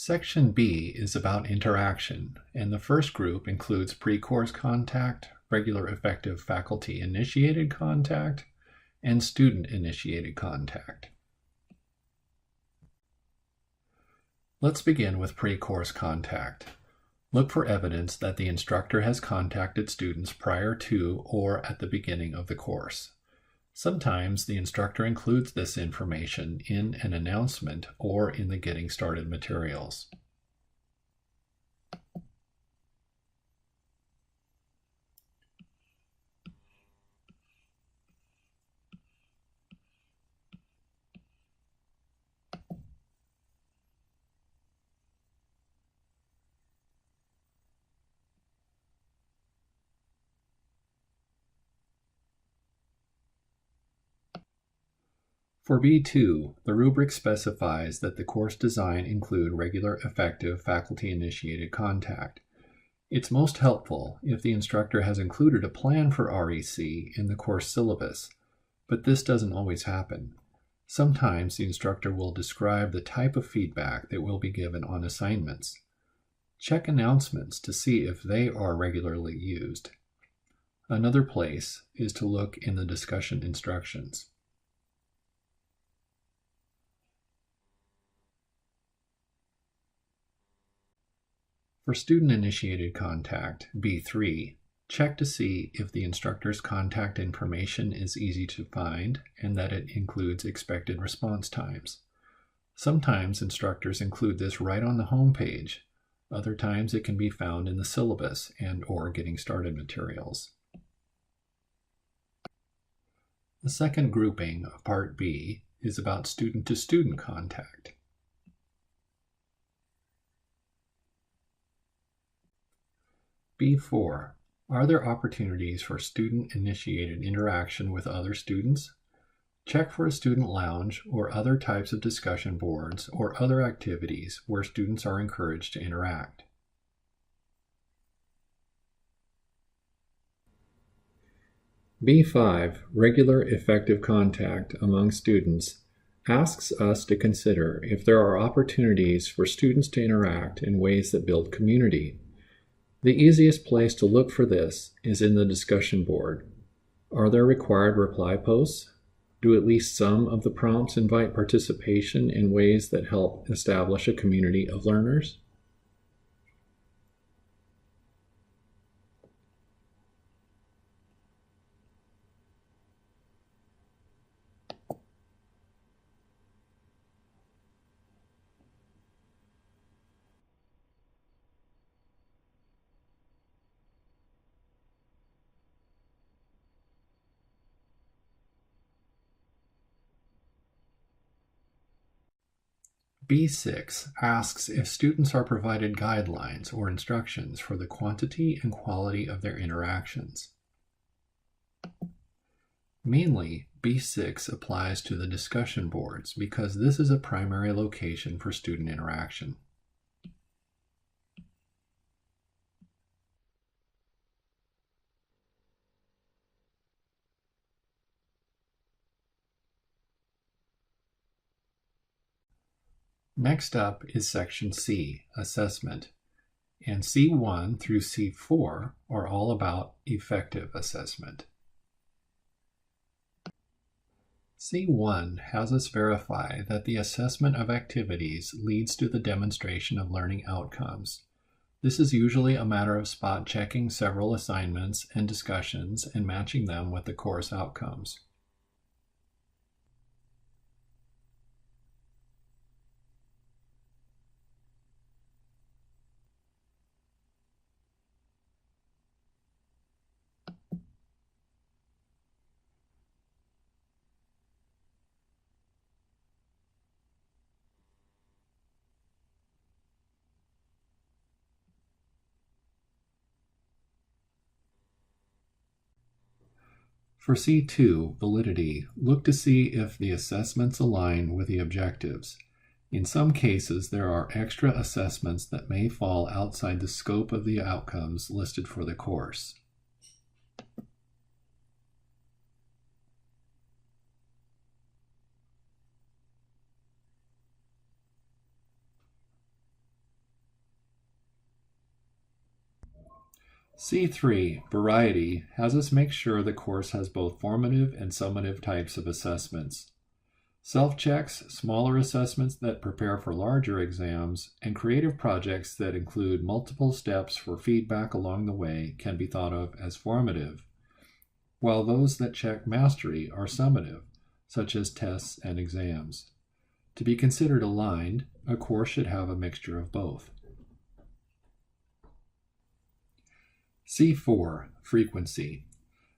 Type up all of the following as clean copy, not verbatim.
Section B is about interaction, and the first group includes pre-course contact, regular effective faculty-initiated contact, and student-initiated contact. Let's begin with pre-course contact. Look for evidence that the instructor has contacted students prior to or at the beginning of the course. Sometimes the instructor includes this information in an announcement or in the Getting Started materials. For B2, the rubric specifies that the course design include regular effective faculty-initiated contact. It's most helpful if the instructor has included a plan for REC in the course syllabus, but this doesn't always happen. Sometimes the instructor will describe the type of feedback that will be given on assignments. Check announcements to see if they are regularly used. Another place is to look in the discussion instructions. For student-initiated contact, B3, check to see if the instructor's contact information is easy to find and that it includes expected response times. Sometimes instructors include this right on the home page. Other times it can be found in the syllabus and/or Getting Started materials. The second grouping of Part B is about student-to-student contact. B4. Are there opportunities for student-initiated interaction with other students? Check for a student lounge or other types of discussion boards or other activities where students are encouraged to interact. B5, regular effective contact among students, asks us to consider if there are opportunities for students to interact in ways that build community. The easiest place to look for this is in the discussion board. Are there required reply posts? Do at least some of the prompts invite participation in ways that help establish a community of learners? B6 asks if students are provided guidelines or instructions for the quantity and quality of their interactions. Mainly, B6 applies to the discussion boards because this is a primary location for student interaction. Next up is Section C, Assessment, and C1 through C4 are all about effective assessment. C1 has us verify that the assessment of activities leads to the demonstration of learning outcomes. This is usually a matter of spot checking several assignments and discussions and matching them with the course outcomes. For C2, validity, look to see if the assessments align with the objectives. In some cases, there are extra assessments that may fall outside the scope of the outcomes listed for the course. C3, Variety, has us make sure the course has both formative and summative types of assessments. Self-checks, smaller assessments that prepare for larger exams, and creative projects that include multiple steps for feedback along the way can be thought of as formative, while those that check mastery are summative, such as tests and exams. To be considered aligned, a course should have a mixture of both. C4, Frequency.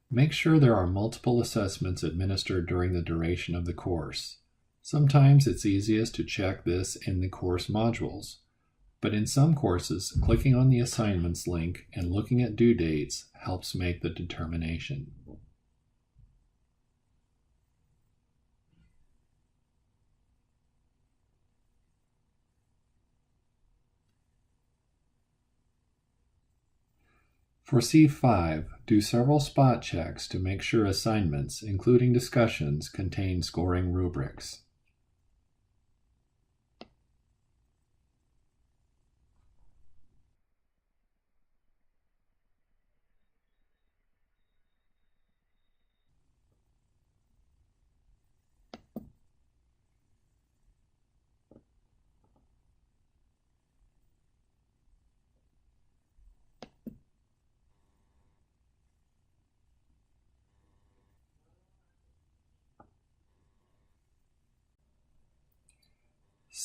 Make sure there are multiple assessments administered during the duration of the course. Sometimes it's easiest to check this in the course modules, but in some courses, clicking on the assignments link and looking at due dates helps make the determination. For C5, do several spot checks to make sure assignments, including discussions, contain scoring rubrics.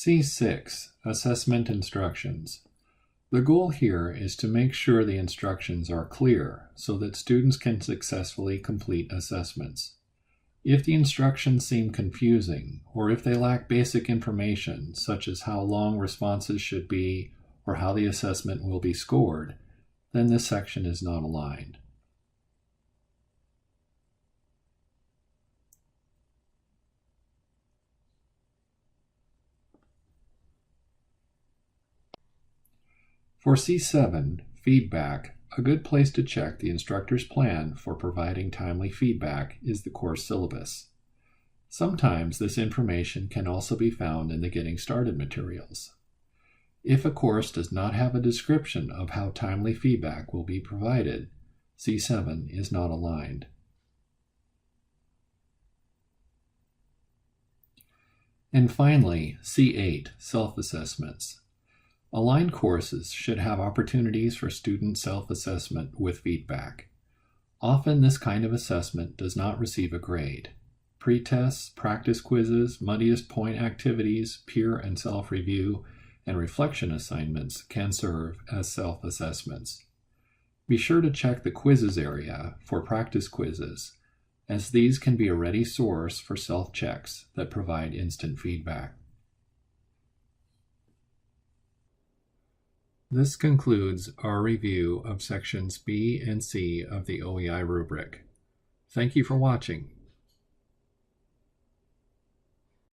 C6, Assessment Instructions. The goal here is to make sure the instructions are clear so that students can successfully complete assessments. If the instructions seem confusing, or if they lack basic information, such as how long responses should be or how the assessment will be scored, then this section is not aligned. For C7, Feedback, a good place to check the instructor's plan for providing timely feedback is the course syllabus. Sometimes this information can also be found in the Getting Started materials. If a course does not have a description of how timely feedback will be provided, C7 is not aligned. And finally, C8, Self-Assessments. Aligned courses should have opportunities for student self-assessment with feedback. Often this kind of assessment does not receive a grade. Pre-tests, practice quizzes, muddiest point activities, peer and self-review, and reflection assignments can serve as self-assessments. Be sure to check the quizzes area for practice quizzes, as these can be a ready source for self-checks that provide instant feedback. This concludes our review of sections B and C of the OEI rubric. Thank you for watching.